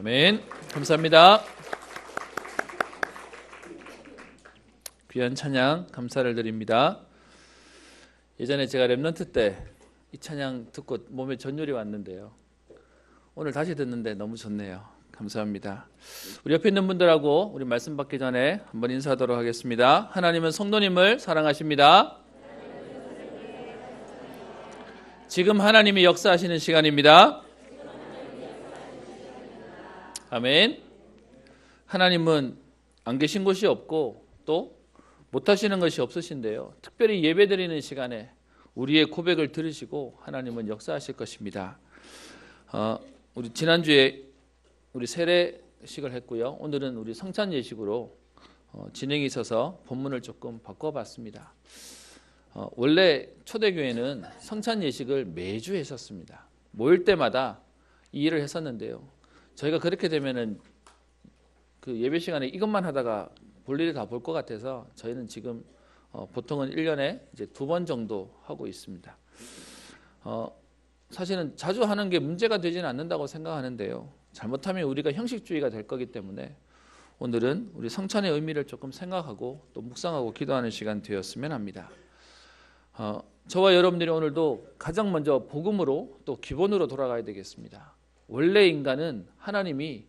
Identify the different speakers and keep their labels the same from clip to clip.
Speaker 1: 아멘. 감사합니다. 귀한 찬양 감사를 드립니다. 예전에 제가 랩런트 때 이 찬양 듣고 몸에 전율이 왔는데요. 오늘 다시 듣는데 너무 좋네요. 감사합니다. 우리 옆에 있는 분들하고 우리 말씀 받기 전에 한번 인사하도록 하겠습니다. 하나님은 성도님을 사랑하십니다. 지금 하나님이 역사하시는 시간입니다. 아멘. 하나님은 안 계신 곳이 없고 또 못하시는 것이 없으신데요. 특별히 예배드리는 시간에 우리의 고백을 들으시고 하나님은 역사하실 것입니다. 우리 지난주에 우리 세례식을 했고요. 오늘은 우리 성찬 예식으로 진행이 있어서 본문을 조금 바꿔봤습니다. 원래 초대교회는 성찬 예식을 매주 했었습니다. 모일 때마다 이 일을 했었는데요. 저희가 그렇게 되면은 그 예배 시간에 이것만 하다가 볼 일을 다 볼 것 같아서 저희는 지금 보통은 1년에 이제 2번 정도 하고 있습니다. 사실은 자주 하는 게 문제가 되지는 않는다고 생각하는데요. 잘못하면 우리가 형식주의가 될 거기 때문에 오늘은 우리 성찬의 의미를 조금 생각하고 또 묵상하고 기도하는 시간 되었으면 합니다. 저와 여러분들이 오늘도 가장 먼저 복음으로 또 기본으로 돌아가야 되겠습니다. 원래 인간은 하나님이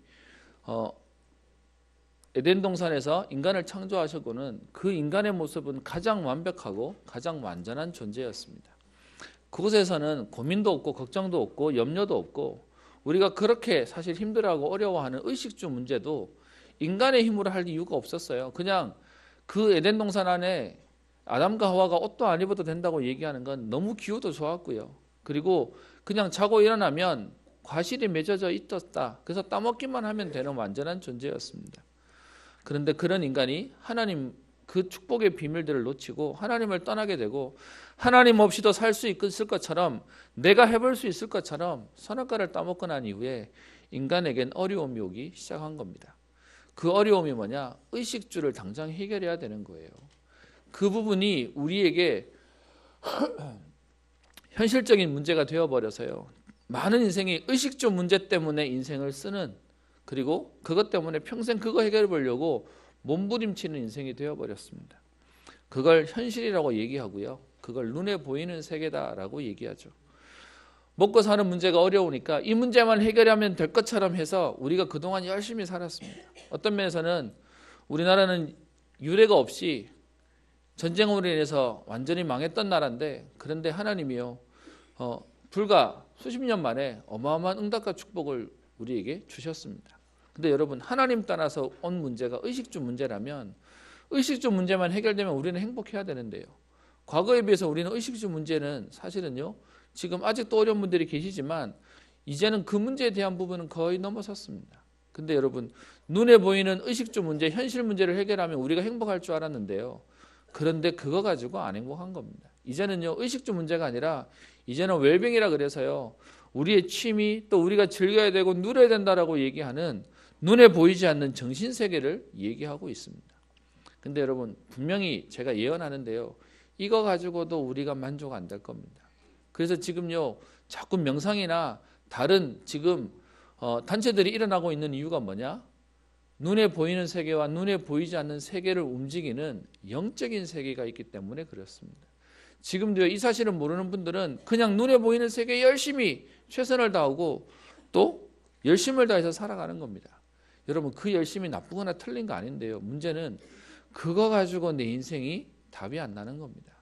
Speaker 1: 에덴 동산에서 인간을 창조하셨고는 그 인간의 모습은 가장 완벽하고 가장 완전한 존재였습니다. 그곳에서는 고민도 없고 걱정도 없고 염려도 없고 우리가 그렇게 사실 힘들어하고 어려워하는 의식주 문제도 인간의 힘으로 할 이유가 없었어요. 그냥 그 에덴 동산 안에 아담과 하와가 옷도 안 입어도 된다고 얘기하는 건 너무 기후도 좋았고요. 그리고 그냥 자고 일어나면 과실이 맺어져 있었다. 그래서 따먹기만 하면 되는 완전한 존재였습니다. 그런데 그런 인간이 하나님 그 축복의 비밀들을 놓치고 하나님을 떠나게 되고 하나님 없이도 살 수 있을 것처럼 내가 해볼 수 있을 것처럼 선악과를 따먹고 난 이후에 인간에겐 어려움이 오기 시작한 겁니다. 그 어려움이 뭐냐? 의식주를 당장 해결해야 되는 거예요. 그 부분이 우리에게 현실적인 문제가 되어버려서요. 많은 인생이 의식주 문제 때문에 인생을 쓰는 그리고 그것 때문에 평생 그거 해결해 보려고 몸부림치는 인생이 되어버렸습니다. 그걸 현실이라고 얘기하고요. 그걸 눈에 보이는 세계다라고 얘기하죠. 먹고 사는 문제가 어려우니까 이 문제만 해결하면 될 것처럼 해서 우리가 그동안 열심히 살았습니다. 어떤 면에서는 우리나라는 유례가 없이 전쟁으로 인해서 완전히 망했던 나라인데 그런데 하나님이요. 불과 수십 년 만에 어마어마한 응답과 축복을 우리에게 주셨습니다. 근데 여러분 하나님 떠나서 온 문제가 의식주 문제라면 의식주 문제만 해결되면 우리는 행복해야 되는데요. 과거에 비해서 우리는 의식주 문제는 사실은요. 지금 아직도 어려운 분들이 계시지만 이제는 그 문제에 대한 부분은 거의 넘어섰습니다. 근데 여러분 눈에 보이는 의식주 문제, 현실 문제를 해결하면 우리가 행복할 줄 알았는데요. 그런데 그거 가지고 안 행복한 겁니다. 이제는요. 의식주 문제가 아니라 이제는 웰빙이라 그래서요. 우리의 취미 또 우리가 즐겨야 되고 누려야 된다라고 얘기하는 눈에 보이지 않는 정신세계를 얘기하고 있습니다. 근데 여러분 분명히 제가 예언하는데요. 이거 가지고도 우리가 만족 안 될 겁니다. 그래서 지금요. 자꾸 명상이나 다른 지금 단체들이 일어나고 있는 이유가 뭐냐? 눈에 보이는 세계와 눈에 보이지 않는 세계를 움직이는 영적인 세계가 있기 때문에 그렇습니다. 지금도요. 이 사실을 모르는 분들은 그냥 눈에 보이는 세계에 열심히 최선을 다하고 또 열심을 다해서 살아가는 겁니다. 여러분 그 열심이 나쁘거나 틀린 거 아닌데요. 문제는 그거 가지고 내 인생이 답이 안 나는 겁니다.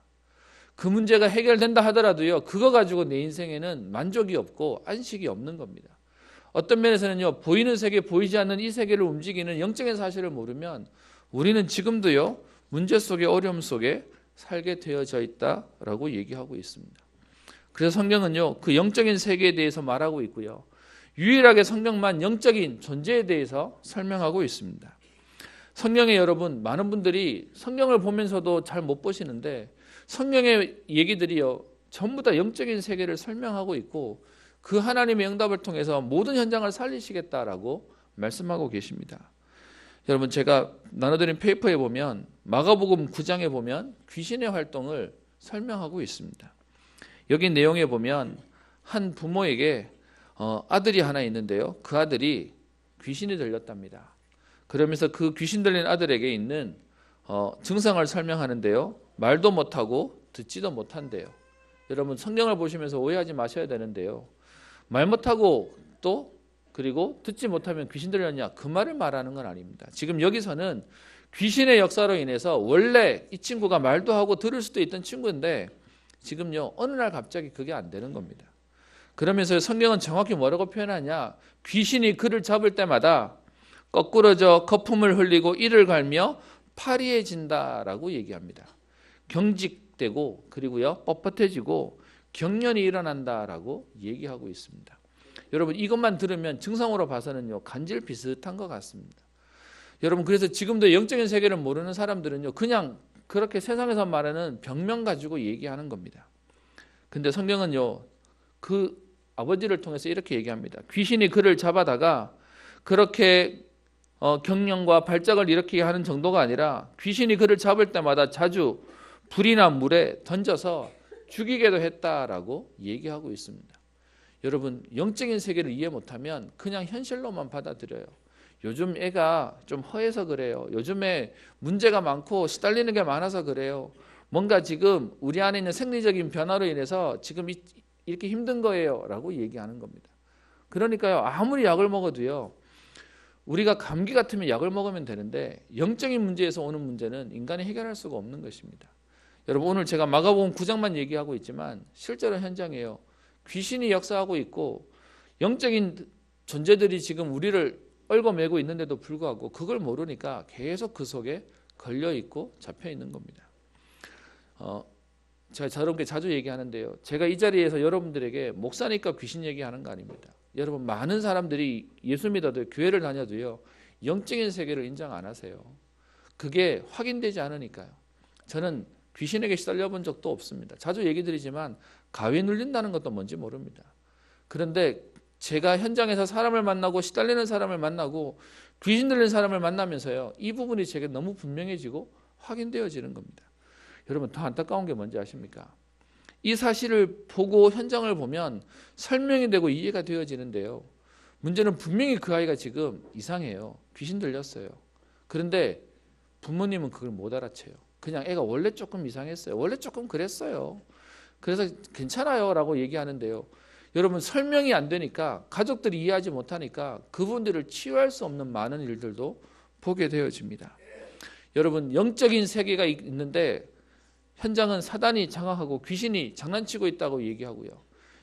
Speaker 1: 그 문제가 해결된다 하더라도요. 그거 가지고 내 인생에는 만족이 없고 안식이 없는 겁니다. 어떤 면에서는요. 보이는 세계, 보이지 않는 이 세계를 움직이는 영적인 사실을 모르면 우리는 지금도요. 문제 속에 어려움 속에 살게 되어져 있다라고 얘기하고 있습니다. 그래서 성경은요. 그 영적인 세계에 대해서 말하고 있고요. 유일하게 성경만 영적인 존재에 대해서 설명하고 있습니다. 성경에 여러분 많은 분들이 성경을 보면서도 잘 못 보시는데 성경의 얘기들이요. 전부 다 영적인 세계를 설명하고 있고 그 하나님의 응답을 통해서 모든 현장을 살리시겠다라고 말씀하고 계십니다. 여러분 제가 나눠드린 페이퍼에 보면 마가복음 9장에 보면 귀신의 활동을 설명하고 있습니다. 여기 내용에 보면 한 부모에게 아들이 하나 있는데요. 그 아들이 귀신이 들렸답니다. 그러면서 그 귀신 들린 아들에게 있는 증상을 설명하는데요. 말도 못하고 듣지도 못한대요. 여러분 성경을 보시면서 오해하지 마셔야 되는데요. 말 못하고 또 그리고 듣지 못하면 귀신 들렸냐? 그 말을 말하는 건 아닙니다. 지금 여기서는 귀신의 역사로 인해서 원래 이 친구가 말도 하고 들을 수도 있던 친구인데 지금요 어느 날 갑자기 그게 안 되는 겁니다. 그러면서 성경은 정확히 뭐라고 표현하냐? 귀신이 그를 잡을 때마다 거꾸러져 거품을 흘리고 이를 갈며 파리해진다라고 얘기합니다. 경직되고 그리고요 뻣뻣해지고 경련이 일어난다라고 얘기하고 있습니다. 여러분 이것만 들으면 증상으로 봐서는요 간질 비슷한 것 같습니다. 여러분 그래서 지금도 영적인 세계를 모르는 사람들은요 그냥 그렇게 세상에서 말하는 병명 가지고 얘기하는 겁니다. 근데 성경은요 그 아버지를 통해서 이렇게 얘기합니다. 귀신이 그를 잡아다가 그렇게 경련과 발작을 일으키게 하는 정도가 아니라 귀신이 그를 잡을 때마다 자주 불이나 물에 던져서 죽이게도 했다라고 얘기하고 있습니다. 여러분 영적인 세계를 이해 못하면 그냥 현실로만 받아들여요. 요즘 애가 좀 허해서 그래요. 요즘에 문제가 많고 시달리는 게 많아서 그래요. 뭔가 지금 우리 안에 있는 생리적인 변화로 인해서 지금 이렇게 힘든 거예요 라고 얘기하는 겁니다. 그러니까요 아무리 약을 먹어도요 우리가 감기 같으면 약을 먹으면 되는데 영적인 문제에서 오는 문제는 인간이 해결할 수가 없는 것입니다. 여러분 오늘 제가 마가복음 9장만 얘기하고 있지만 실제로 현장이에요. 귀신이 역사하고 있고 영적인 존재들이 지금 우리를 얽어매고 있는데도 불구하고 그걸 모르니까 계속 그 속에 걸려있고 잡혀있는 겁니다. 제가 저렇게 자주 얘기하는데요. 제가 이 자리에서 여러분들에게 목사니까 귀신 얘기하는 거 아닙니다. 여러분 많은 사람들이 예수 믿어도 교회를 다녀도요. 영적인 세계를 인정 안 하세요. 그게 확인되지 않으니까요. 저는 귀신에게 시달려 본 적도 없습니다. 자주 얘기 드리지만 가위 눌린다는 것도 뭔지 모릅니다. 그런데 제가 현장에서 사람을 만나고 시달리는 사람을 만나고 귀신 들린 사람을 만나면서요. 이 부분이 제게 너무 분명해지고 확인되어지는 겁니다. 여러분 더 안타까운 게 뭔지 아십니까? 이 사실을 보고 현장을 보면 설명이 되고 이해가 되어지는데요. 문제는 분명히 그 아이가 지금 이상해요. 귀신 들렸어요. 그런데 부모님은 그걸 못 알아채요. 그냥 애가 원래 조금 이상했어요. 원래 조금 그랬어요. 그래서 괜찮아요 라고 얘기하는데요. 여러분 설명이 안 되니까 가족들이 이해하지 못하니까 그분들을 치유할 수 없는 많은 일들도 보게 되어집니다. 여러분 영적인 세계가 있는데 현장은 사단이 장악하고 귀신이 장난치고 있다고 얘기하고요.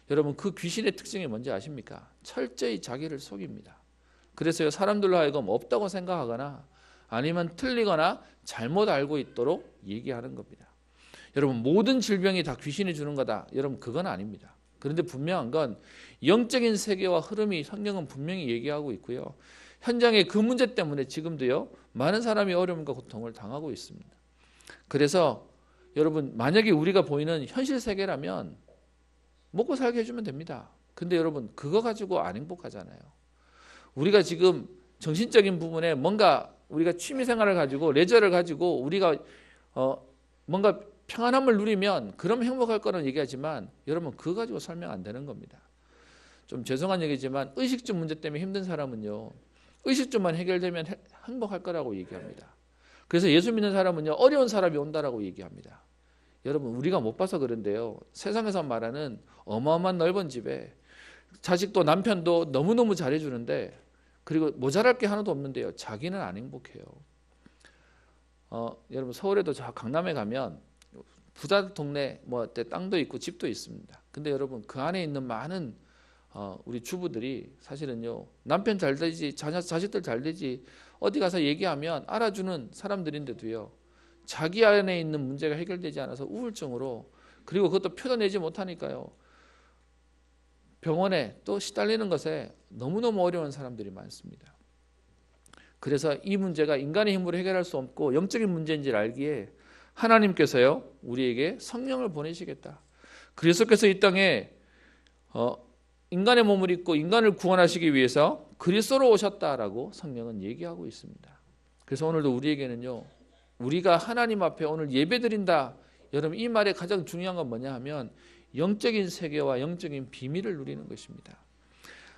Speaker 1: 여러분 그 귀신의 특징이 뭔지 아십니까? 철저히 자기를 속입니다. 그래서 사람들로 하여금 없다고 생각하거나 아니면 틀리거나 잘못 알고 있도록 얘기하는 겁니다. 여러분 모든 질병이 다 귀신이 주는 거다. 여러분 그건 아닙니다. 그런데 분명한 건 영적인 세계와 흐름이 성경은 분명히 얘기하고 있고요. 현장의 그 문제 때문에 지금도요. 많은 사람이 어려움과 고통을 당하고 있습니다. 그래서 여러분 만약에 우리가 보이는 현실 세계라면 먹고 살게 해주면 됩니다. 근데 여러분 그거 가지고 안 행복하잖아요. 우리가 지금 정신적인 부분에 뭔가 우리가 취미생활을 가지고 레저를 가지고 우리가 뭔가 평안함을 누리면 그럼 행복할 거는 얘기하지만 여러분 그거 가지고 설명 안 되는 겁니다. 좀 죄송한 얘기지만 의식주 문제 때문에 힘든 사람은요. 의식주만 해결되면 행복할 거라고 얘기합니다. 그래서 예수 믿는 사람은요. 어려운 사람이 온다라고 얘기합니다. 여러분 우리가 못 봐서 그런데요. 세상에서 말하는 어마어마한 넓은 집에 자식도 남편도 너무너무 잘해주는데 그리고 모자랄 게 하나도 없는데요. 자기는 안 행복해요. 여러분 서울에도 저 강남에 가면 부자 동네 땅도 있고 집도 있습니다. 근데 여러분 그 안에 있는 많은 우리 주부들이 사실은요. 남편 잘 되지 자식들 잘 되지 어디 가서 얘기하면 알아주는 사람들인데도요. 자기 안에 있는 문제가 해결되지 않아서 우울증으로 그리고 그것도 표현내지 못하니까요. 병원에 또 시달리는 것에 너무너무 어려운 사람들이 많습니다. 그래서 이 문제가 인간의 힘으로 해결할 수 없고 영적인 문제인지를 알기에 하나님께서요. 우리에게 성령을 보내시겠다. 그리스도께서 이 땅에 인간의 몸을 입고 인간을 구원하시기 위해서 그리스도로 오셨다라고 성령은 얘기하고 있습니다. 그래서 오늘도 우리에게는요. 우리가 하나님 앞에 오늘 예배드린다. 여러분 이 말의 가장 중요한 건 뭐냐 하면 영적인 세계와 영적인 비밀을 누리는 것입니다.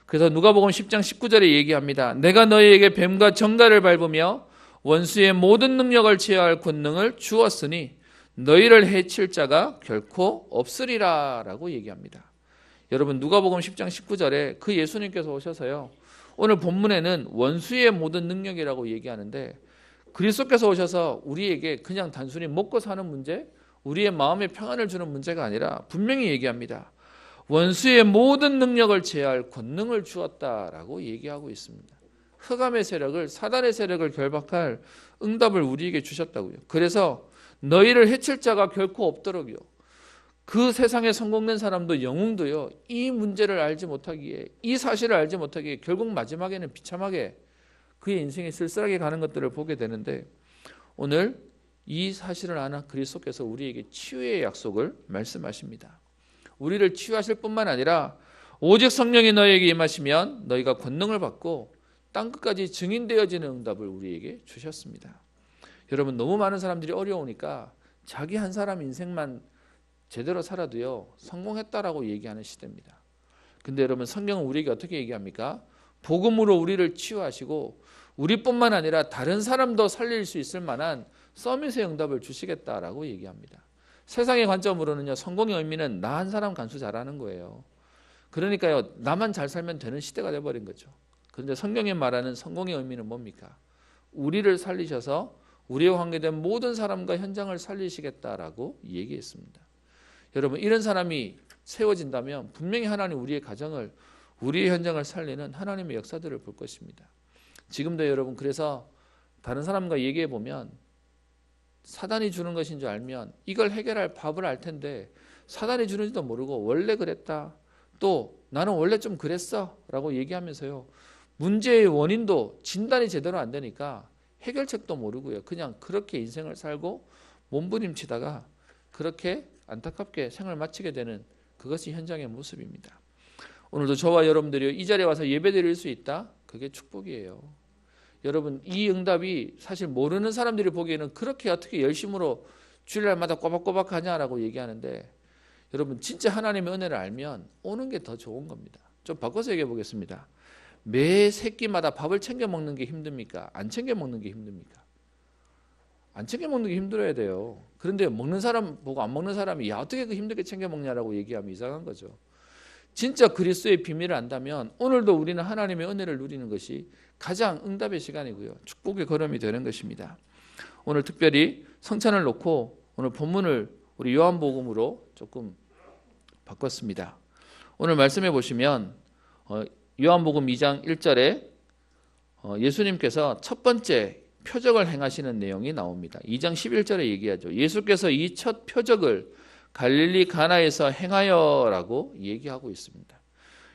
Speaker 1: 그래서 누가복음 10장 19절에 얘기합니다. 내가 너희에게 뱀과 정갈을 밟으며 원수의 모든 능력을 제어할 권능을 주었으니 너희를 해칠 자가 결코 없으리라 라고 얘기합니다. 여러분 누가복음 10장 19절에 그 예수님께서 오셔서요, 오늘 본문에는 원수의 모든 능력이라고 얘기하는데 그리스도께서 오셔서 우리에게 그냥 단순히 먹고 사는 문제, 우리의 마음에 평안을 주는 문제가 아니라 분명히 얘기합니다. 원수의 모든 능력을 제어할 권능을 주었다라고 얘기하고 있습니다. 흑암의 세력을, 사단의 세력을 결박할 응답을 우리에게 주셨다고요. 그래서 너희를 해칠 자가 결코 없도록요. 그 세상에 성공된 사람도 영웅도요, 이 문제를 알지 못하기에, 이 사실을 알지 못하기에 결국 마지막에는 비참하게 그의 인생이 쓸쓸하게 가는 것들을 보게 되는데, 오늘 이 사실을 아나 그리스도께서 우리에게 치유의 약속을 말씀하십니다. 우리를 치유하실 뿐만 아니라 오직 성령이 너희에게 임하시면 너희가 권능을 받고 땅끝까지 증인되어지는 응답을 우리에게 주셨습니다. 여러분 너무 많은 사람들이 어려우니까 자기 한 사람 인생만 제대로 살아도요 성공했다라고 얘기하는 시대입니다. 근데 여러분 성경은 우리에게 어떻게 얘기합니까? 복음으로 우리를 치유하시고 우리뿐만 아니라 다른 사람도 살릴 수 있을 만한 서밋의 응답을 주시겠다라고 얘기합니다. 세상의 관점으로는요, 성공의 의미는 나 한 사람 간수 잘하는 거예요. 그러니까요, 나만 잘 살면 되는 시대가 돼버린 거죠. 그런데 성경이 말하는 성공의 의미는 뭡니까? 우리를 살리셔서 우리와 관계된 모든 사람과 현장을 살리시겠다라고 얘기했습니다. 여러분 이런 사람이 세워진다면 분명히 하나님 우리의 가정을, 우리의 현장을 살리는 하나님의 역사들을 볼 것입니다. 지금도 여러분 그래서 다른 사람과 얘기해 보면 사단이 주는 것인 줄 알면 이걸 해결할 밥을 알 텐데 사단이 주는지도 모르고 원래 그랬다, 또 나는 원래 좀 그랬어 라고 얘기하면서요, 문제의 원인도 진단이 제대로 안 되니까 해결책도 모르고요, 그냥 그렇게 인생을 살고 몸부림치다가 그렇게 안타깝게 생을 마치게 되는 그것이 현장의 모습입니다. 오늘도 저와 여러분들이 이 자리에 와서 예배드릴 수 있다, 그게 축복이에요. 여러분 이 응답이 사실 모르는 사람들이 보기에는 그렇게 어떻게 열심으로 주일날마다 꼬박꼬박 하냐라고 얘기하는데, 여러분 진짜 하나님의 은혜를 알면 오는 게 더 좋은 겁니다. 좀 바꿔서 얘기해 보겠습니다. 매 새끼마다 밥을 챙겨 먹는 게 힘듭니까? 안 챙겨 먹는 게 힘듭니까? 안 챙겨 먹는 게 힘들어야 돼요. 그런데 먹는 사람 보고 안 먹는 사람이 야 어떻게 그 힘들게 챙겨 먹냐라고 얘기하면 이상한 거죠. 진짜 그리스도의 비밀을 안다면 오늘도 우리는 하나님의 은혜를 누리는 것이 가장 응답의 시간이고요, 축복의 걸음이 되는 것입니다. 오늘 특별히 성찬을 놓고 오늘 본문을 우리 요한복음으로 조금 바꿨습니다. 오늘 말씀해 보시면 요한복음 2장 1절에 예수님께서 첫 번째 표적을 행하시는 내용이 나옵니다. 2장 11절에 얘기하죠. 예수께서 이 첫 표적을 갈릴리 가나에서 행하여라고 얘기하고 있습니다.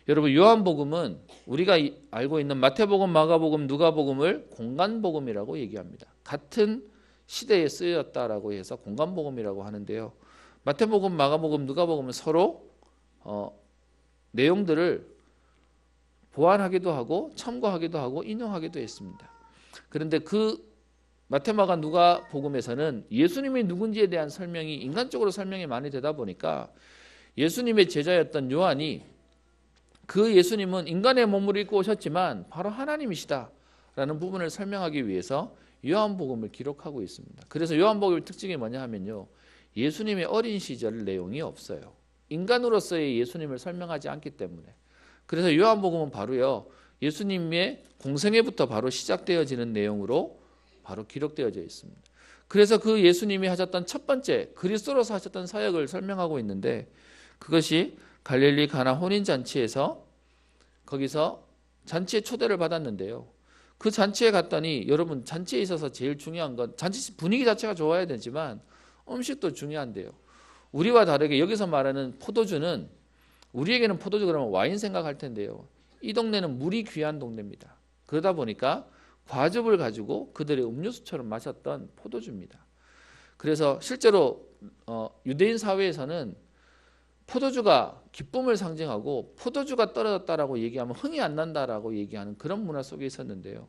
Speaker 1: 여러분 요한복음은 우리가 알고 있는 마태복음, 마가복음, 누가복음을 공간복음이라고 얘기합니다. 같은 시대에 쓰였다라고 해서 공간복음이라고 하는데요, 마태복음, 마가복음, 누가복음은 서로 내용들을 보완하기도 하고 첨가하기도 하고 인용하기도 했습니다. 그런데 그 마태, 마가, 누가복음에서는 예수님이 누군지에 대한 설명이 인간적으로 설명이 많이 되다 보니까 예수님의 제자였던 요한이 그 예수님은 인간의 몸을 입고 오셨지만 바로 하나님이시다라는 부분을 설명하기 위해서 요한복음을 기록하고 있습니다. 그래서 요한복음의 특징이 뭐냐 하면요, 예수님의 어린 시절 내용이 없어요. 인간으로서의 예수님을 설명하지 않기 때문에. 그래서 요한복음은 바로요, 예수님의 공생애부터 바로 시작되어지는 내용으로 바로 기록되어져 있습니다. 그래서 그 예수님이 하셨던 첫 번째 그리스도로서 하셨던 사역을 설명하고 있는데, 그것이 갈릴리 가나 혼인잔치에서 거기서 잔치에 초대를 받았는데요, 그 잔치에 갔더니 여러분 잔치에 있어서 제일 중요한 건 잔치 분위기 자체가 좋아야 되지만 음식도 중요한데요, 우리와 다르게 여기서 말하는 포도주는, 우리에게는 포도주 그러면 와인 생각할 텐데요, 이 동네는 물이 귀한 동네입니다. 그러다 보니까 과즙을 가지고 그들의 음료수처럼 마셨던 포도주입니다. 그래서 실제로 유대인 사회에서는 포도주가 기쁨을 상징하고 포도주가 떨어졌다라고 얘기하면 흥이 안 난다라고 얘기하는 그런 문화 속에 있었는데요,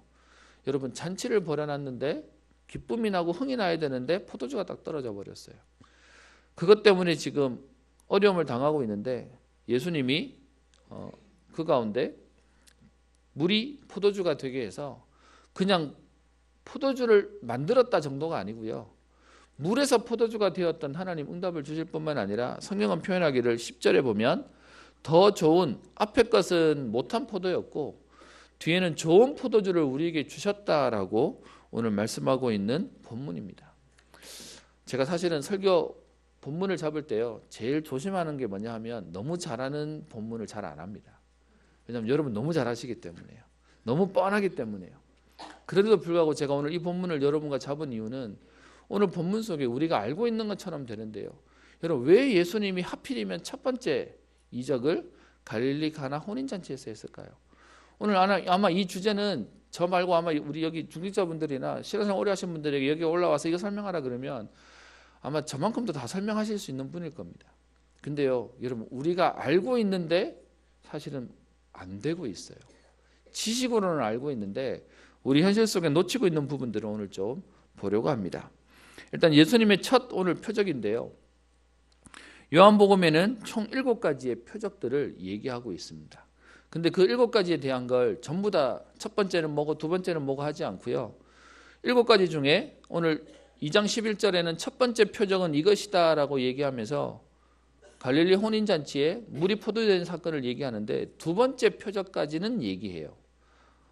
Speaker 1: 여러분 잔치를 벌여놨는데 기쁨이 나고 흥이 나야 되는데 포도주가 딱 떨어져 버렸어요. 그것 때문에 지금 어려움을 당하고 있는데 예수님이 그 가운데 물이 포도주가 되게 해서 그냥 포도주를 만들었다 정도가 아니고요. 물에서 포도주가 되었던 하나님 응답을 주실 뿐만 아니라 성경은 표현하기를 10절에 보면 더 좋은 앞에 것은 못한 포도였고 뒤에는 좋은 포도주를 우리에게 주셨다라고 오늘 말씀하고 있는 본문입니다. 제가 사실은 설교 본문을 잡을 때요, 제일 조심하는 게 뭐냐 하면 너무 잘하는 본문을 잘 안 합니다. 왜냐하면 여러분 너무 잘하시기 때문에요. 너무 뻔하기 때문에요. 그래도 불구하고 제가 오늘 이 본문을 여러분과 잡은 이유는 오늘 본문 속에 우리가 알고 있는 것처럼 되는데요. 여러분 왜 예수님이 하필이면 첫 번째 이적을 갈릴리 가나 혼인잔치에서 했을까요? 오늘 아마 이 주제는 저 말고 아마 우리 여기 중직자분들이나 신앙생활 오래 하신 분들에게 여기 올라와서 이거 설명하라 그러면 아마 저만큼도 다 설명하실 수 있는 분일 겁니다. 근데요, 여러분 우리가 알고 있는데 사실은 안 되고 있어요. 지식으로는 알고 있는데 우리 현실 속에 놓치고 있는 부분들을 오늘 좀 보려고 합니다. 일단 예수님의 첫 오늘 표적인데요. 요한복음에는 총 7가지의 표적들을 얘기하고 있습니다. 근데 그 7가지에 대한 걸 전부 다 첫 번째는 뭐고 두 번째는 뭐고 하지 않고요. 7가지 중에 오늘 2장 11절에는 첫 번째 표적은 이것이다 라고 얘기하면서 갈릴리 혼인잔치에 물이 포도된 사건을 얘기하는데 두 번째 표적까지는 얘기해요.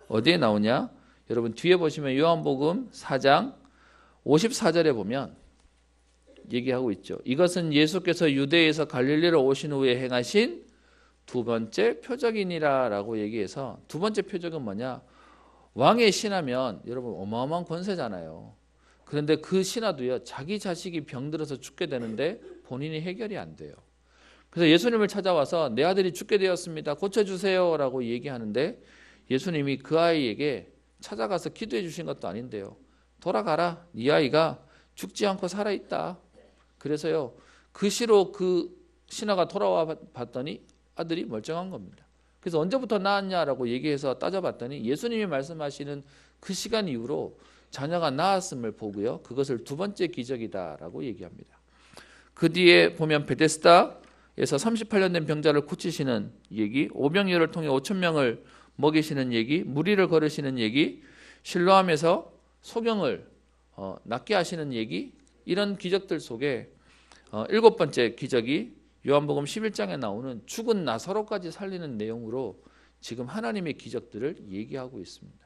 Speaker 1: 어디에 나오냐? 여러분 뒤에 보시면 요한복음 4장 54절에 보면 얘기하고 있죠. 이것은 예수께서 유대에서 갈릴리로 오신 후에 행하신 두 번째 표적이니라 라고 얘기해서 두 번째 표적은 뭐냐? 왕의 신하면 여러분 어마어마한 권세잖아요. 그런데 그 신하도요, 자기 자식이 병들어서 죽게 되는데 본인이 해결이 안 돼요. 그래서 예수님을 찾아와서 내 아들이 죽게 되었습니다. 고쳐주세요 라고 얘기하는데 예수님이 그 아이에게 찾아가서 기도해 주신 것도 아닌데요. 돌아가라. 네 아이가 죽지 않고 살아있다. 그래서요, 그 시로 그 신하가 돌아와 봤더니 아들이 멀쩡한 겁니다. 그래서 언제부터 낳았냐라고 얘기해서 따져봤더니 예수님이 말씀하시는 그 시간 이후로 자녀가 낳았음을 보고요. 그것을 두 번째 기적이다라고 얘기합니다. 그 뒤에 보면 베데스다에서 38년 된 병자를 고치시는 얘기, 오병이어를 통해 5천 명을 먹이시는 얘기, 무리를 걸으시는 얘기, 실로암에서 소경을 낫게 하시는 얘기, 이런 기적들 속에 7번째 기적이 요한복음 11장에 나오는 죽은 나사로까지 살리는 내용으로 지금 하나님의 기적들을 얘기하고 있습니다.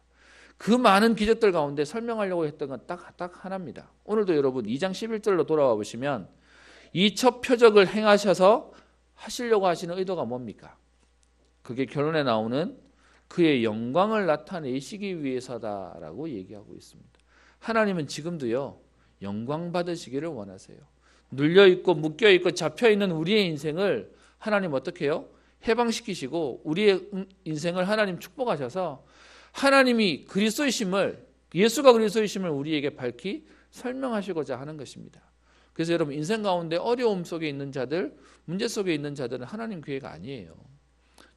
Speaker 1: 그 많은 기적들 가운데 설명하려고 했던 건 딱 하나입니다. 오늘도 여러분 2장 11절로 돌아와 보시면 이 첫 표적을 행하셔서 하시려고 하시는 의도가 뭡니까? 그게 결론에 나오는 그의 영광을 나타내시기 위해서다라고 얘기하고 있습니다. 하나님은 지금도요, 영광 받으시기를 원하세요. 눌려있고 묶여있고 잡혀있는 우리의 인생을 하나님 어떻게 해요? 해방시키시고 우리의 인생을 하나님 축복하셔서 하나님이 그리스도이심을, 예수가 그리스도이심을 우리에게 밝히 설명하시고자 하는 것입니다. 그래서 여러분 인생 가운데 어려움 속에 있는 자들, 문제 속에 있는 자들은 하나님 계획 아니에요.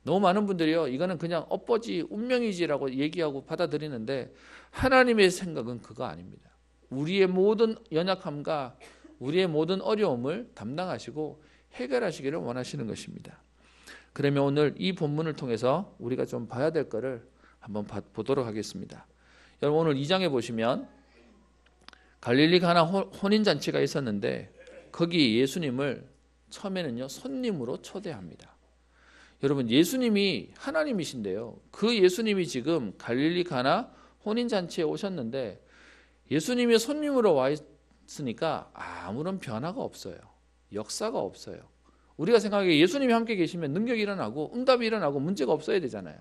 Speaker 1: 너무 많은 분들이요, 이거는 그냥 엇보지 운명이지라고 얘기하고 받아들이는데 하나님의 생각은 그거 아닙니다. 우리의 모든 연약함과 우리의 모든 어려움을 담당하시고 해결하시기를 원하시는 것입니다. 그러면 오늘 이 본문을 통해서 우리가 좀 봐야 될 거를 한번 보도록 하겠습니다. 여러분 오늘 2장에 보시면 갈릴리 가나 혼인잔치가 있었는데 거기 예수님을 처음에는요, 손님으로 초대합니다. 여러분 예수님이 하나님이신데요, 그 예수님이 지금 갈릴리 가나 혼인잔치에 오셨는데 예수님이 손님으로 와 있으니까 아무런 변화가 없어요. 역사가 없어요. 우리가 생각하기에 예수님이 함께 계시면 능력이 일어나고 응답이 일어나고 문제가 없어야 되잖아요.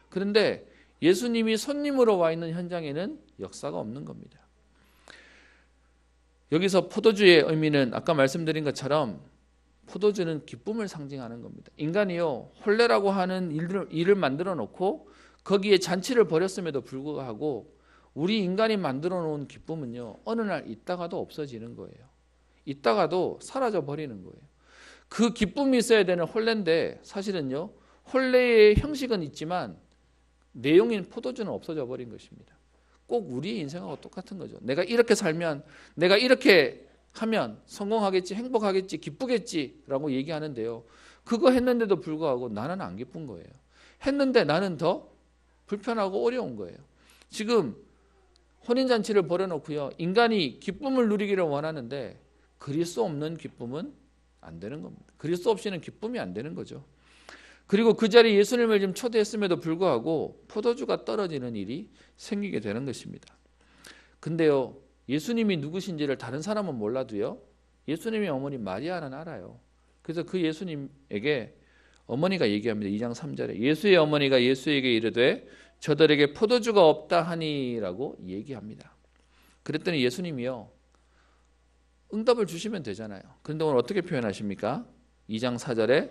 Speaker 1: 그런데 예수님이 손님으로 와 있는 현장에는 역사가 없는 겁니다. 여기서 포도주의 의미는 아까 말씀드린 것처럼 포도주는 기쁨을 상징하는 겁니다. 인간이요, 혼례라고 하는 일을 만들어 놓고 거기에 잔치를 벌였음에도 불구하고 우리 인간이 만들어 놓은 기쁨은요, 어느 날 있다가도 없어지는 거예요. 있다가도 사라져 버리는 거예요. 그 기쁨이 있어야 되는 혼례인데 사실은요, 혼례의 형식은 있지만 내용인 포도주는 없어져 버린 것입니다. 꼭 우리 인생하고 똑같은 거죠. 내가 이렇게 살면, 내가 이렇게 하면 성공하겠지, 행복하겠지, 기쁘겠지라고 얘기하는데요. 그거 했는데도 불구하고 나는 안 기쁜 거예요. 했는데 나는 더 불편하고 어려운 거예요. 지금 혼인잔치를 벌여놓고요, 인간이 기쁨을 누리기를 원하는데 그리스도 없는 기쁨은 안 되는 겁니다. 그리스도 없이는 기쁨이 안 되는 거죠. 그리고 그 자리에 예수님을 지금 초대했음에도 불구하고 포도주가 떨어지는 일이 생기게 되는 것입니다. 근데요, 예수님이 누구신지를 다른 사람은 몰라도요, 예수님의 어머니 마리아는 알아요. 그래서 그 예수님에게 어머니가 얘기합니다. 2장 3절에 예수의 어머니가 예수에게 이르되 저들에게 포도주가 없다 하니라고 얘기합니다. 그랬더니 예수님이요, 응답을 주시면 되잖아요. 그런데 오늘 어떻게 표현하십니까? 2장 4절에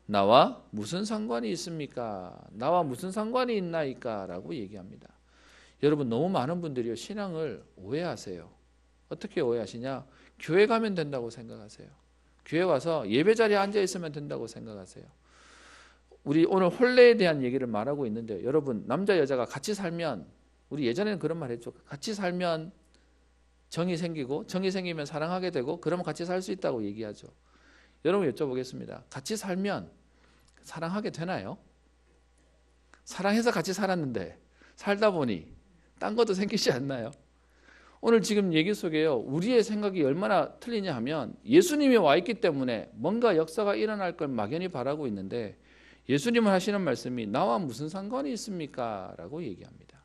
Speaker 1: 나와 무슨 상관이 있습니까? 나와 무슨 상관이 있나이까? 라고 얘기합니다. 여러분, 너무 많은 분들이 신앙을 오해하세요. 어떻게 오해하시냐? 교회 가면 된다고 생각하세요. 교회 와서 예배 자리에 앉아 있으면 된다고 생각하세요. 우리 오늘 혼례에 대한 얘기를 말하고 있는데요, 여러분, 남자 여자가 같이 살면, 우리 예전에는 그런 말 했죠. 같이 살면 정이 생기고, 정이 생기면 사랑하게 되고, 그러면 같이 살 수 있다고 얘기하죠. 여러분, 여쭤보겠습니다. 같이 살면 사랑하게 되나요? 사랑해서 같이 살았는데 살다 보니 딴 것도 생기지 않나요? 오늘 지금 얘기 속에요, 우리의 생각이 얼마나 틀리냐 하면, 예수님이 와 있기 때문에 뭔가 역사가 일어날 걸 막연히 바라고 있는데, 예수님은 하시는 말씀이 나와 무슨 상관이 있습니까? 라고 얘기합니다.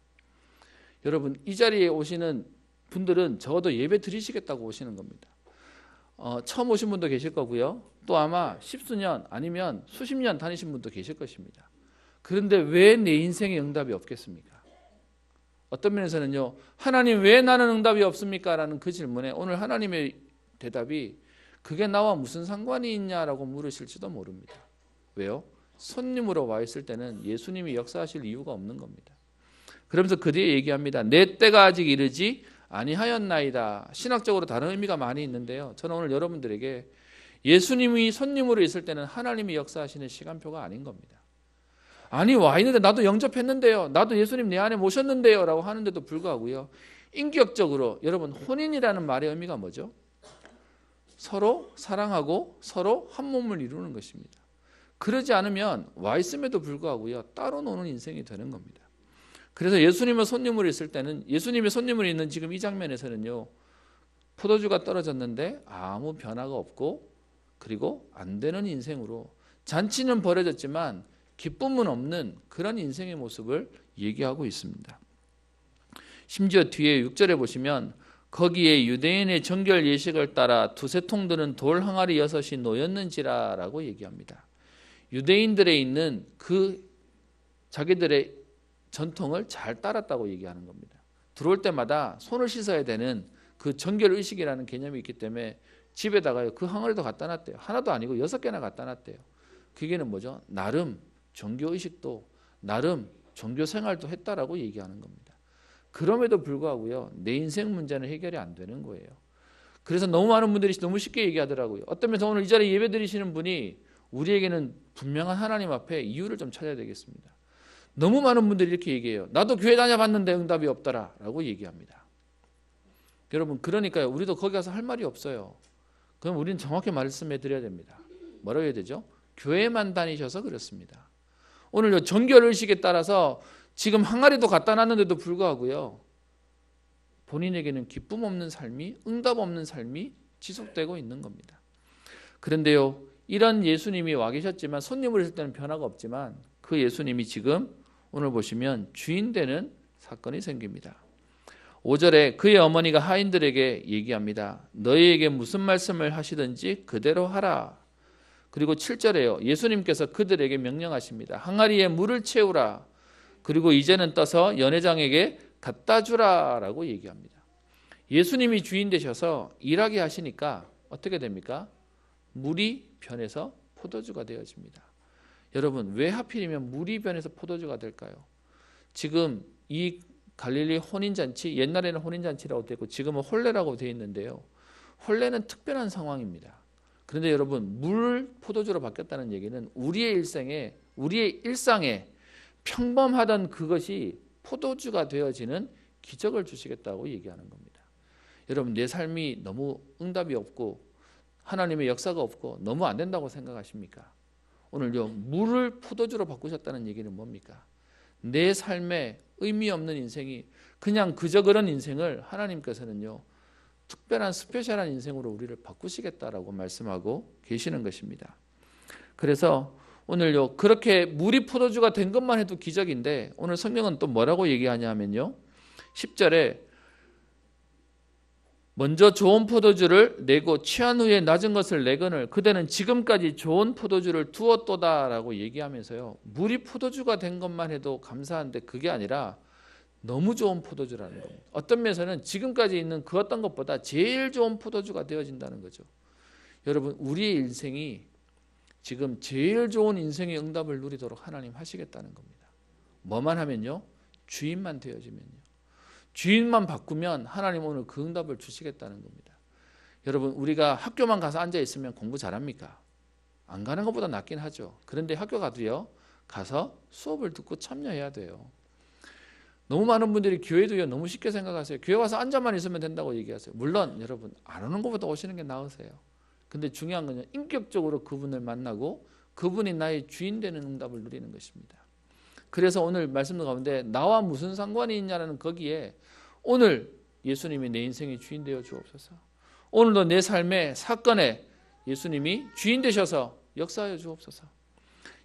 Speaker 1: 여러분, 이 자리에 오시는 분들은 적어도 예배 드리시겠다고 오시는 겁니다. 처음 오신 분도 계실 거고요, 또 아마 십수년 아니면 수십 년 다니신 분도 계실 것입니다. 그런데 왜 내 인생에 응답이 없겠습니까? 어떤 면에서는요, 하나님 왜 나는 응답이 없습니까? 라는 그 질문에 오늘 하나님의 대답이 그게 나와 무슨 상관이 있냐라고 물으실지도 모릅니다. 왜요? 손님으로 와 있을 때는 예수님이 역사하실 이유가 없는 겁니다. 그러면서 그 뒤에 얘기합니다. 내 때가 아직 이르지 아니하였나이다. 신학적으로 다른 의미가 많이 있는데요, 저는 오늘 여러분들에게 예수님이 손님으로 있을 때는 하나님이 역사하시는 시간표가 아닌 겁니다. 아니, 와 있는데 나도 영접했는데요, 나도 예수님 내 안에 모셨는데요 라고 하는데도 불구하고요, 인격적으로 여러분, 혼인이라는 말의 의미가 뭐죠? 서로 사랑하고 서로 한 몸을 이루는 것입니다. 그러지 않으면 와 있음에도 불구하고요, 따로 노는 인생이 되는 겁니다. 그래서 예수님의 손님으로 있을 때는, 예수님의 손님으로 있는 지금 이 장면에서는요, 포도주가 떨어졌는데 아무 변화가 없고, 그리고 안 되는 인생으로, 잔치는 벌어졌지만 기쁨은 없는 그런 인생의 모습을 얘기하고 있습니다. 심지어 뒤에 6절에 보시면 거기에 유대인의 정결 예식을 따라 두세 통 드는 돌 항아리 6이 놓였는지라 라고 얘기합니다. 유대인들에 있는 그 자기들의 전통을 잘 따랐다고 얘기하는 겁니다. 들어올 때마다 손을 씻어야 되는 그 정결 의식이라는 개념이 있기 때문에 집에다가 그 항아리도 갖다 놨대요. 하나도 아니고 6개나 갖다 놨대요. 그게는 뭐죠? 나름 종교 의식도, 나름 종교 생활도 했다라고 얘기하는 겁니다. 그럼에도 불구하고요, 내 인생 문제는 해결이 안 되는 거예요. 그래서 너무 많은 분들이 너무 쉽게 얘기하더라고요. 어떤 면에서 오늘 이 자리에 예배 드리시는 분이 우리에게는 분명한 하나님 앞에 이유를 좀 찾아야 되겠습니다. 너무 많은 분들이 이렇게 얘기해요. 나도 교회 다녀봤는데 응답이 없더라 라고 얘기합니다. 여러분, 그러니까요, 우리도 거기 가서 할 말이 없어요. 그럼 우리는 정확히 말씀해 드려야 됩니다. 뭐라고 해야 되죠? 교회만 다니셔서 그렇습니다. 오늘 정결 의식에 따라서 지금 항아리도 갖다 놨는데도 불구하고요, 본인에게는 기쁨 없는 삶이, 응답 없는 삶이 지속되고 있는 겁니다. 그런데요, 이런 예수님이 와 계셨지만, 손님으로 있을 때는 변화가 없지만, 그 예수님이 지금 오늘 보시면 주인 되는 사건이 생깁니다. 5절에 그의 어머니가 하인들에게 얘기합니다. 너희에게 무슨 말씀을 하시든지 그대로 하라. 그리고 7절에요, 예수님께서 그들에게 명령하십니다. 항아리에 물을 채우라. 그리고 이제는 떠서 연회장에게 갖다 주라 라고 얘기합니다. 예수님이 주인 되셔서 일하게 하시니까 어떻게 됩니까? 물이 변해서 포도주가 되어집니다. 여러분, 왜 하필이면 물이 변해서 포도주가 될까요? 지금 이 갈릴리 혼인잔치, 옛날에는 혼인잔치라고 되어 있고 지금은 혼례라고 되어 있는데요, 혼례는 특별한 상황입니다. 그런데 여러분, 물 포도주로 바뀌었다는 얘기는 우리의 일상에 평범하던 그것이 포도주가 되어지는 기적을 주시겠다고 얘기하는 겁니다. 여러분, 내 삶이 너무 응답이 없고 하나님의 역사가 없고 너무 안 된다고 생각하십니까? 오늘요, 물을 포도주로 바꾸셨다는 얘기는 뭡니까? 내 삶에 의미 없는 인생이 그냥 그저 그런 인생을 하나님께서는요 특별한 스페셜한 인생으로 우리를 바꾸시겠다라고 말씀하고 계시는 것입니다. 그래서 오늘요 그렇게 물이 포도주가 된 것만 해도 기적인데 오늘 성경은 또 뭐라고 얘기하냐면요 10절에 먼저 좋은 포도주를 내고 취한 후에 낮은 것을 내거늘 그대는 지금까지 좋은 포도주를 두었도다라고 얘기하면서요 물이 포도주가 된 것만 해도 감사한데 그게 아니라 너무 좋은 포도주라는 겁니다. 어떤 면에서는 지금까지 있는 그 어떤 것보다 제일 좋은 포도주가 되어진다는 거죠. 여러분 우리의 인생이 지금 제일 좋은 인생의 응답을 누리도록 하나님 하시겠다는 겁니다. 뭐만 하면요 주인만 되어지면요 주인만 바꾸면 하나님 오늘 그 응답을 주시겠다는 겁니다. 여러분 우리가 학교만 가서 앉아 있으면 공부 잘합니까? 안 가는 것보다 낫긴 하죠. 그런데 학교 가도요 가서 수업을 듣고 참여해야 돼요. 너무 많은 분들이 교회도요 너무 쉽게 생각하세요. 교회 와서 앉아만 있으면 된다고 얘기하세요. 물론 여러분 안 오는 것보다 오시는 게 나으세요. 근데 중요한 건 인격적으로 그분을 만나고 그분이 나의 주인 되는 응답을 누리는 것입니다. 그래서 오늘 말씀 가운데 나와 무슨 상관이 있냐는 거기에 오늘 예수님이 내 인생의 주인 되어 주옵소서. 오늘도 내 삶의 사건에 예수님이 주인 되셔서 역사하여 주옵소서.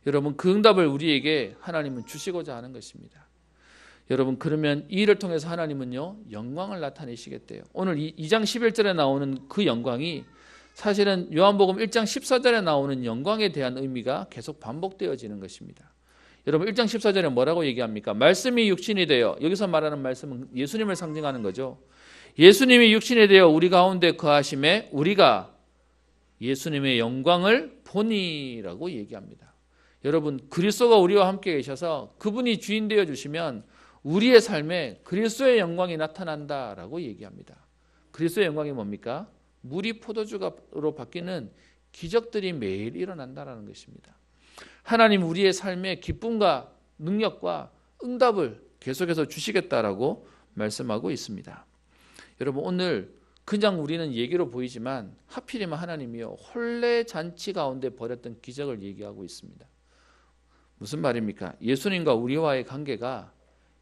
Speaker 1: 여러분 그 응답을 우리에게 하나님은 주시고자 하는 것입니다. 여러분 그러면 이 일을 통해서 하나님은요 영광을 나타내시겠대요. 오늘 2장 11절에 나오는 그 영광이 사실은 요한복음 1장 14절에 나오는 영광에 대한 의미가 계속 반복되어지는 것입니다. 여러분 1장 14절에 뭐라고 얘기합니까? 말씀이 육신이 되어 여기서 말하는 말씀은 예수님을 상징하는 거죠. 예수님이 육신이 되어 우리 가운데 거하심에 우리가 예수님의 영광을 보니라고 얘기합니다. 여러분 그리스도가 우리와 함께 계셔서 그분이 주인 되어 주시면 우리의 삶에 그리스도의 영광이 나타난다라고 얘기합니다. 그리스도의 영광이 뭡니까? 물이 포도주로 바뀌는 기적들이 매일 일어난다는 것입니다. 하나님 우리의 삶에 기쁨과 능력과 응답을 계속해서 주시겠다라고 말씀하고 있습니다. 여러분 오늘 그냥 우리는 얘기로 보이지만 하필이면 하나님이요 혼례 잔치 가운데 벌였던 기적을 얘기하고 있습니다. 무슨 말입니까? 예수님과 우리와의 관계가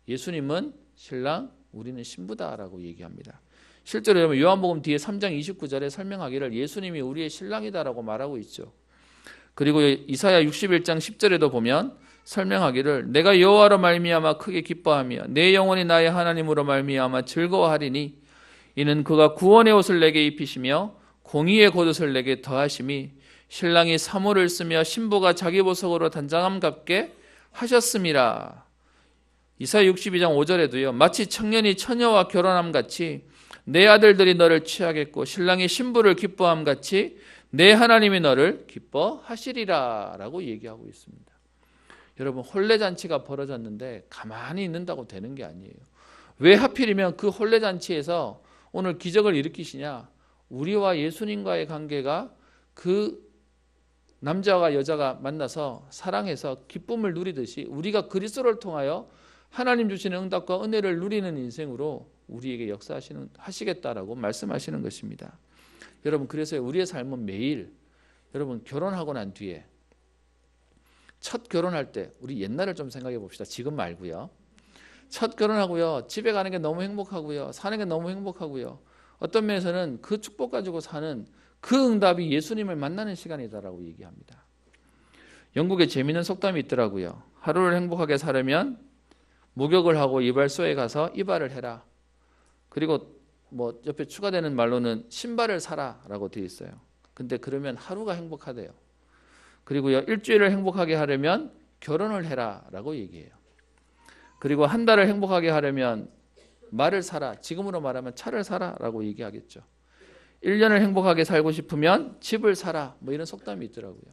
Speaker 1: 예수님은 신랑 우리는 신부다라고 얘기합니다. 실제로 여러분 요한복음 뒤에 3장 29절에 설명하기를 예수님이 우리의 신랑이다라고 말하고 있죠. 그리고 이사야 61장 10절에도 보면 설명하기를 내가 여호와로 말미암아 크게 기뻐하며 내 영혼이 나의 하나님으로 말미암아 즐거워하리니 이는 그가 구원의 옷을 내게 입히시며 공의의 겉옷을 내게 더하심이 신랑이 사모를 쓰며 신부가 자기 보석으로 단장함 같게 하셨음이라. 이사야 62장 5절에도요 마치 청년이 처녀와 결혼함 같이 내 아들들이 너를 취하겠고 신랑이 신부를 기뻐함 같이 내 하나님이 너를 기뻐하시리라 라고 얘기하고 있습니다. 여러분 혼례잔치가 벌어졌는데 가만히 있는다고 되는 게 아니에요. 왜 하필이면 그 혼례잔치에서 오늘 기적을 일으키시냐? 우리와 예수님과의 관계가 그 남자와 여자가 만나서 사랑해서 기쁨을 누리듯이 우리가 그리스도를 통하여 하나님 주시는 응답과 은혜를 누리는 인생으로 우리에게 역사하시겠다라고 말씀하시는 것입니다. 여러분 그래서 우리의 삶은 매일 여러분 결혼하고 난 뒤에 첫 결혼할 때 우리 옛날을 좀 생각해 봅시다. 지금 말고요. 첫 결혼하고요. 집에 가는 게 너무 행복하고요. 사는 게 너무 행복하고요. 어떤 면에서는 그 축복 가지고 사는 그 응답이 예수님을 만나는 시간이다라고 얘기합니다. 영국에 재미있는 속담이 있더라고요. 하루를 행복하게 살려면 목욕을 하고 이발소에 가서 이발을 해라. 그리고 뭐 옆에 추가되는 말로는 신발을 사라라고 되어 있어요. 근데 그러면 하루가 행복하대요. 그리고요 일주일을 행복하게 하려면 결혼을 해라라고 얘기해요. 그리고 한 달을 행복하게 하려면 말을 사라. 지금으로 말하면 차를 사라라고 얘기하겠죠. 1년을 행복하게 살고 싶으면 집을 사라. 뭐 이런 속담이 있더라고요.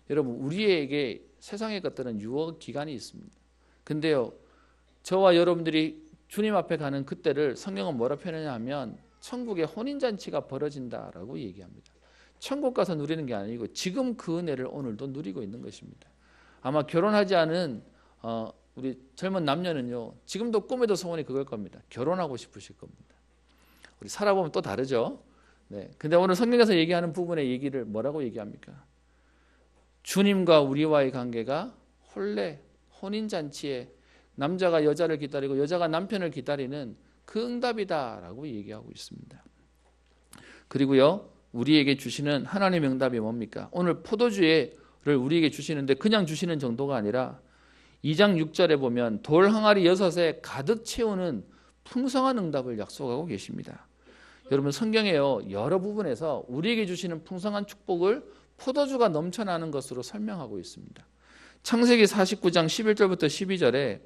Speaker 1: 여러분 우리에게 세상의 것들은 유혹 기간이 있습니다. 근데요 저와 여러분들이 주님 앞에 가는 그때를 성경은 뭐라 표현하냐 하면 천국의 혼인잔치가 벌어진다라고 얘기합니다. 천국 가서 누리는 게 아니고 지금 그 은혜를 오늘도 누리고 있는 것입니다. 아마 결혼하지 않은 우리 젊은 남녀는요 지금도 꿈에도 소원이 그걸 겁니다. 결혼하고 싶으실 겁니다. 우리 살아보면 또 다르죠. 네. 근데 오늘 성경에서 얘기하는 부분의 얘기를 뭐라고 얘기합니까? 주님과 우리와의 관계가 혼례 혼인잔치에 남자가 여자를 기다리고 여자가 남편을 기다리는 그 응답이다라고 얘기하고 있습니다. 그리고요, 우리에게 주시는 하나님의 응답이 뭡니까? 오늘 포도주를 우리에게 주시는데 그냥 주시는 정도가 아니라 2장 6절에 보면 돌 항아리 6에 가득 채우는 풍성한 응답을 약속하고 계십니다. 여러분, 성경에요, 여러 부분에서 우리에게 주시는 풍성한 축복을 포도주가 넘쳐나는 것으로 설명하고 있습니다. 창세기 49장 11절부터 12절에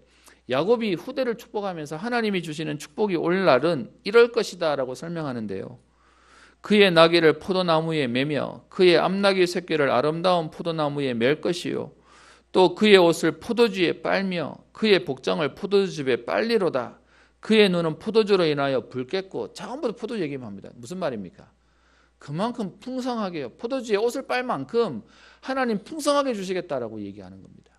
Speaker 1: 야곱이 후대를 축복하면서 하나님이 주시는 축복이 올 날은 이럴 것이다 라고 설명하는데요. 그의 나귀를 포도나무에 매며 그의 암나귀 새끼를 아름다운 포도나무에 맬 것이요, 또 그의 옷을 포도주에 빨며 그의 복장을 포도주즙에 빨리로다. 그의 눈은 포도주로 인하여 붉겠고. 처음부터 포도주 얘기만 합니다. 무슨 말입니까? 그만큼 풍성하게요, 포도주에 옷을 빨 만큼 하나님 풍성하게 주시겠다라고 얘기하는 겁니다.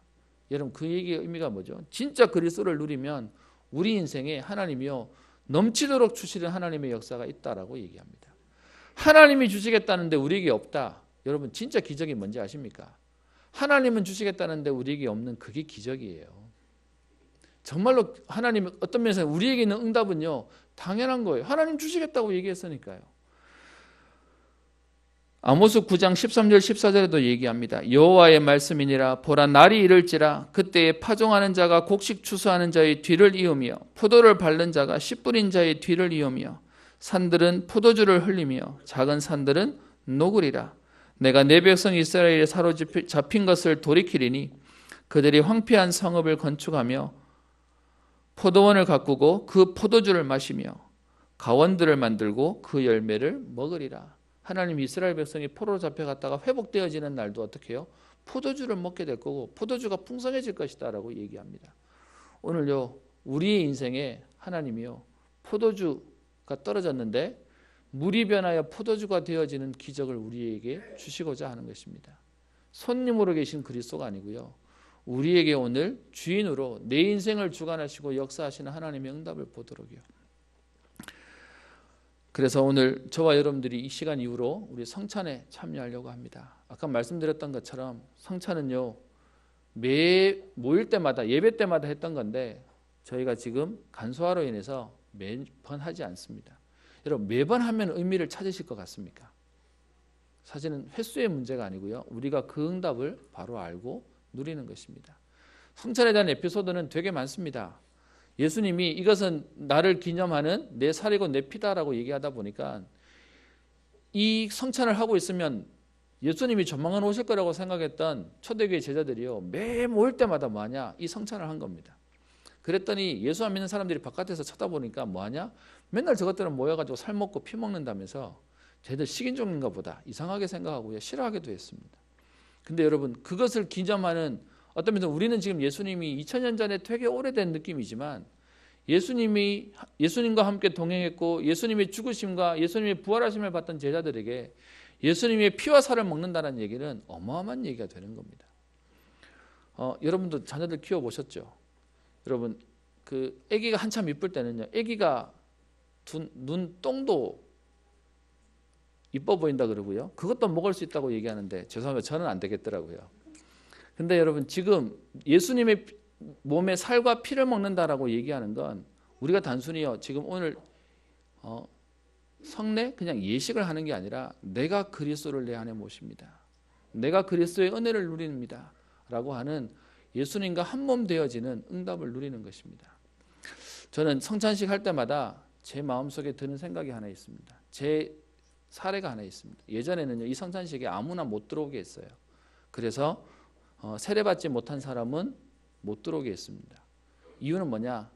Speaker 1: 여러분, 그 얘기의 의미가 뭐죠? 진짜 그리스도를 누리면 우리 인생에 하나님이요 넘치도록 주시는 하나님의 역사가 있다라고 얘기합니다. 하나님이 주시겠다는데 우리에게 없다. 여러분, 진짜 기적이 뭔지 아십니까? 하나님은 주시겠다는데 우리에게 없는 그게 기적이에요. 정말로 하나님 어떤 면에서 우리에게 있는 응답은요 당연한 거예요. 하나님 주시겠다고 얘기했으니까요. 아모스 9장 13절 14절에도 얘기합니다. 여호와의 말씀이니라. 보라, 날이 이를지라. 그때에 파종하는 자가 곡식 추수하는 자의 뒤를 이으며 포도를 밟는 자가 씨 뿌린 자의 뒤를 이으며 산들은 포도주를 흘리며 작은 산들은 녹으리라. 내가 내 백성 이스라엘에 사로잡힌 것을 돌이키리니 그들이 황폐한 성읍을 건축하며 포도원을 가꾸고 그 포도주를 마시며 가원들을 만들고 그 열매를 먹으리라. 하나님 이스라엘 백성이 포로로 잡혀갔다가 회복되어지는 날도 어떻게 해요? 포도주를 먹게 될 거고 포도주가 풍성해질 것이다 라고 얘기합니다. 오늘요, 우리의 인생에 하나님이요 포도주가 떨어졌는데 물이 변하여 포도주가 되어지는 기적을 우리에게 주시고자 하는 것입니다. 손님으로 계신 그리스도가 아니고요, 우리에게 오늘 주인으로 내 인생을 주관하시고 역사하시는 하나님의 응답을 보도록요. 그래서 오늘 저와 여러분들이 이 시간 이후로 우리 성찬에 참여하려고 합니다. 아까 말씀드렸던 것처럼 성찬은요 매 모일 때마다 예배 때마다 했던 건데 저희가 지금 간소화로 인해서 매번 하지 않습니다. 여러분, 매번 하면 의미를 찾으실 것 같습니까? 사실은 횟수의 문제가 아니고요, 우리가 그 응답을 바로 알고 누리는 것입니다. 성찬에 대한 에피소드는 되게 많습니다. 예수님이 이것은 나를 기념하는 내 살이고 내 피다라고 얘기하다 보니까 이 성찬을 하고 있으면 예수님이 조만간 오실 거라고 생각했던 초대교회 제자들이요 매 모일 때마다 뭐하냐? 이 성찬을 한 겁니다. 그랬더니 예수 안 믿는 사람들이 바깥에서 쳐다보니까 뭐하냐? 맨날 저것들은 모여가지고 살 먹고 피 먹는다면서 쟤들 식인종인가 보다 이상하게 생각하고요 싫어하기도 했습니다. 근데 여러분, 그것을 기념하는 어떤 면에서 우리는 지금 예수님이 2000년 전에 되게 오래된 느낌이지만 예수님과 함께 동행했고 예수님의 죽으심과 예수님의 부활하심을 받던 제자들에게 예수님의 피와 살을 먹는다는 얘기는 어마어마한 얘기가 되는 겁니다. 여러분도 자녀들 키워보셨죠? 여러분, 그 아기가 한참 이쁠 때는요, 아기가 눈동도 이뻐 보인다 그러고요, 그것도 먹을 수 있다고 얘기하는데 죄송합니다, 저는 안 되겠더라고요. 근데 여러분, 지금 예수님의 몸에 살과 피를 먹는다라고 얘기하는 건 우리가 단순히요 지금 오늘 성례 그냥 예식을 하는 게 아니라 내가 그리스도를 내 안에 모십니다, 내가 그리스도의 은혜를 누립니다 라고 하는 예수님과 한 몸 되어지는 응답을 누리는 것입니다. 저는 성찬식 할 때마다 제 마음속에 드는 생각이 하나 있습니다. 제 사례가 하나 있습니다. 예전에는요 이 성찬식에 아무나 못 들어오게 했어요. 그래서 세례받지 못한 사람은 못 들어오게 했습니다. 이유는 뭐냐?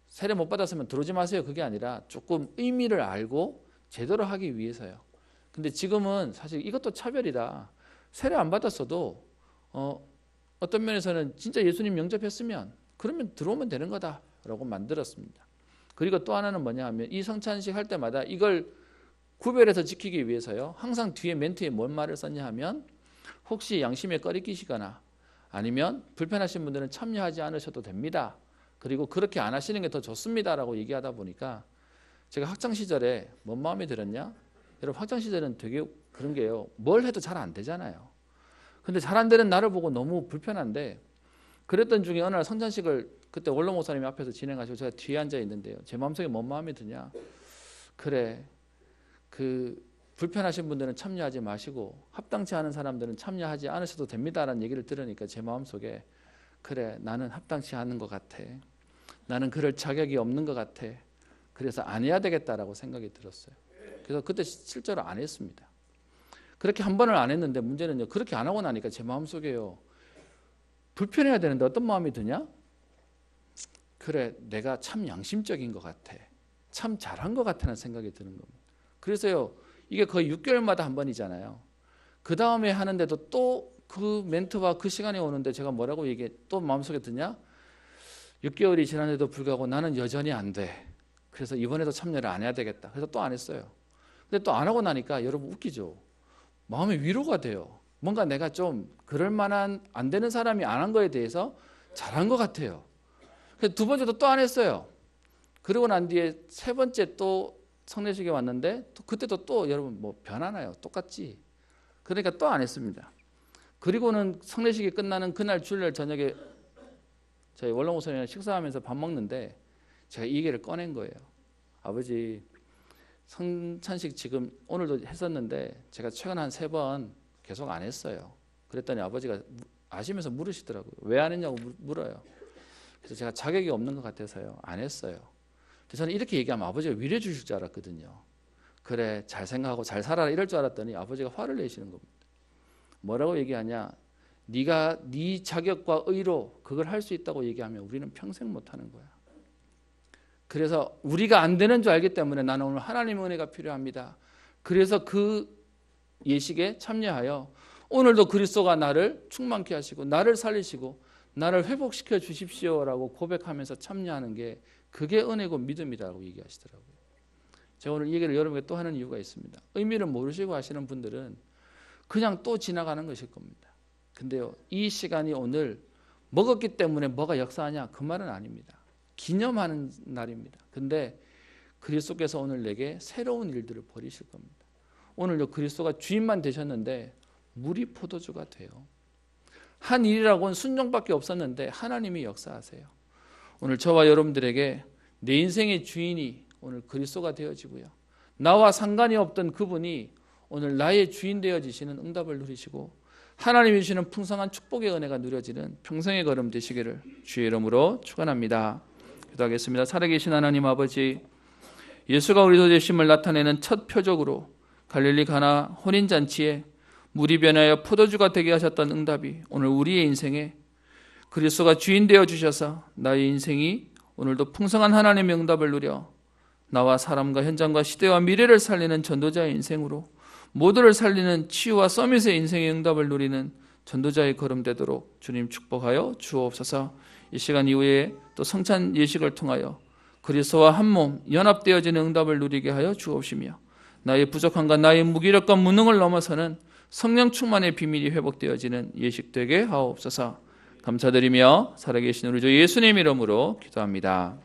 Speaker 1: 세례 못 받았으면 들어오지 마세요 그게 아니라 조금 의미를 알고 제대로 하기 위해서요. 근데 지금은 사실 이것도 차별이다. 세례 안 받았어도 어떤 면에서는 진짜 예수님 영접했으면 그러면 들어오면 되는 거다라고 만들었습니다. 그리고 또 하나는 뭐냐 하면 이 성찬식 할 때마다 이걸 구별해서 지키기 위해서요 항상 뒤에 멘트에 뭔 말을 썼냐 하면 혹시 양심에 꺼리끼시거나 아니면 불편하신 분들은 참여하지 않으셔도 됩니다. 그리고 그렇게 안 하시는 게 더 좋습니다라고 얘기하다 보니까 제가 학창시절에 뭔 마음이 들었냐? 여러분, 학창시절은 되게 그런 게요 뭘 해도 잘 안 되잖아요. 근데 잘 안 되는 나를 보고 너무 불편한데 그랬던 중에 어느 날 성찬식을 그때 원로 목사님이 앞에서 진행하시고 제가 뒤에 앉아 있는데요. 제 마음속에 뭔 마음이 드냐? 그래, 그 불편하신 분들은 참여하지 마시고 합당치 않은 사람들은 참여하지 않으셔도 됩니다라는 얘기를 들으니까 제 마음속에 그래, 나는 합당치 않은 것 같아. 나는 그럴 자격이 없는 것 같아. 그래서 안 해야 되겠다라고 생각이 들었어요. 그래서 그때 실제로 안 했습니다. 그렇게 한 번을 안 했는데 문제는요, 그렇게 안 하고 나니까 제 마음속에요, 불편해야 되는데 어떤 마음이 드냐? 그래, 내가 참 양심적인 것 같아. 참 잘한 것 같다는 생각이 드는 겁니다. 그래서요, 이게 거의 6개월마다 한 번이잖아요. 그 다음에 하는데도 또 그 멘트와 그 시간이 오는데 제가 뭐라고 얘기해? 또 마음속에 드냐? 6개월이 지났는데도 불구하고 나는 여전히 안 돼. 그래서 이번에도 참여를 안 해야 되겠다. 그래서 또 안 했어요. 근데 또 안 하고 나니까 여러분 웃기죠? 마음의 위로가 돼요. 뭔가 내가 좀 그럴 만한 안 되는 사람이 안 한 거에 대해서 잘한 것 같아요. 그래서 두 번째도 또 안 했어요. 그러고 난 뒤에 세 번째 또 성례식에 왔는데 그때도 또 여러분 뭐 변하나요? 똑같지. 그러니까 또 안 했습니다. 그리고는 성례식이 끝나는 그날 주일날 저녁에 저희 원로 목사님이랑 식사하면서 밥 먹는데 제가 이 얘기를 꺼낸 거예요. 아버지, 성찬식 지금 오늘도 했었는데 제가 최근 한 3번 계속 안 했어요. 그랬더니 아버지가 아시면서 물으시더라고요. 왜 안 했냐고 물어요. 그래서 제가 자격이 없는 것 같아서요, 안 했어요. 저는 이렇게 얘기하면 아버지가 위로해 주실 줄 알았거든요. 그래, 잘 생각하고 잘 살아라 이럴 줄 알았더니 아버지가 화를 내시는 겁니다. 뭐라고 얘기하냐? 네가 네 자격과 의로 그걸 할 수 있다고 얘기하면 우리는 평생 못하는 거야. 그래서 우리가 안 되는 줄 알기 때문에 나는 오늘 하나님의 은혜가 필요합니다. 그래서 그 예식에 참여하여 오늘도 그리스도가 나를 충만케 하시고 나를 살리시고 나를 회복시켜 주십시오라고 고백하면서 참여하는 게 그게 은혜고 믿음이라고 얘기하시더라고요. 제가 오늘 이 얘기를 여러분에게 또 하는 이유가 있습니다. 의미를 모르시고 하시는 분들은 그냥 또 지나가는 것일 겁니다. 근데요, 이 시간이 오늘 먹었기 때문에 뭐가 역사하냐? 그 말은 아닙니다. 기념하는 날입니다. 근데 그리스도께서 오늘 내게 새로운 일들을 벌이실 겁니다. 오늘요, 그리스도가 주인만 되셨는데 물이 포도주가 돼요. 한 일이라고는 순종밖에 없었는데 하나님이 역사하세요. 오늘 저와 여러분들에게 내 인생의 주인이 오늘 그리스도가 되어지고요, 나와 상관이 없던 그분이 오늘 나의 주인 되어지시는 응답을 누리시고 하나님이 주시는 풍성한 축복의 은혜가 누려지는 평생의 걸음 되시기를 주의 이름으로 축원합니다. 기도하겠습니다. 살아계신 하나님 아버지, 예수가 우리 되심을 나타내는 첫 표적으로 갈릴리 가나 혼인잔치에 물이 변하여 포도주가 되게 하셨던 응답이 오늘 우리의 인생에 그리스도가 주인 되어 주셔서 나의 인생이 오늘도 풍성한 하나님의 응답을 누려 나와 사람과 현장과 시대와 미래를 살리는 전도자의 인생으로 모두를 살리는 치유와 서밋의 인생의 응답을 누리는 전도자의 걸음 되도록 주님 축복하여 주옵소서. 이 시간 이후에 또 성찬 예식을 통하여 그리스도와 한 몸 연합되어지는 응답을 누리게 하여 주옵시며 나의 부족함과 나의 무기력과 무능을 넘어서는 성령 충만의 비밀이 회복되어지는 예식 되게 하옵소서. 감사드리며 살아계신 우리 주 예수님 이름으로 기도합니다.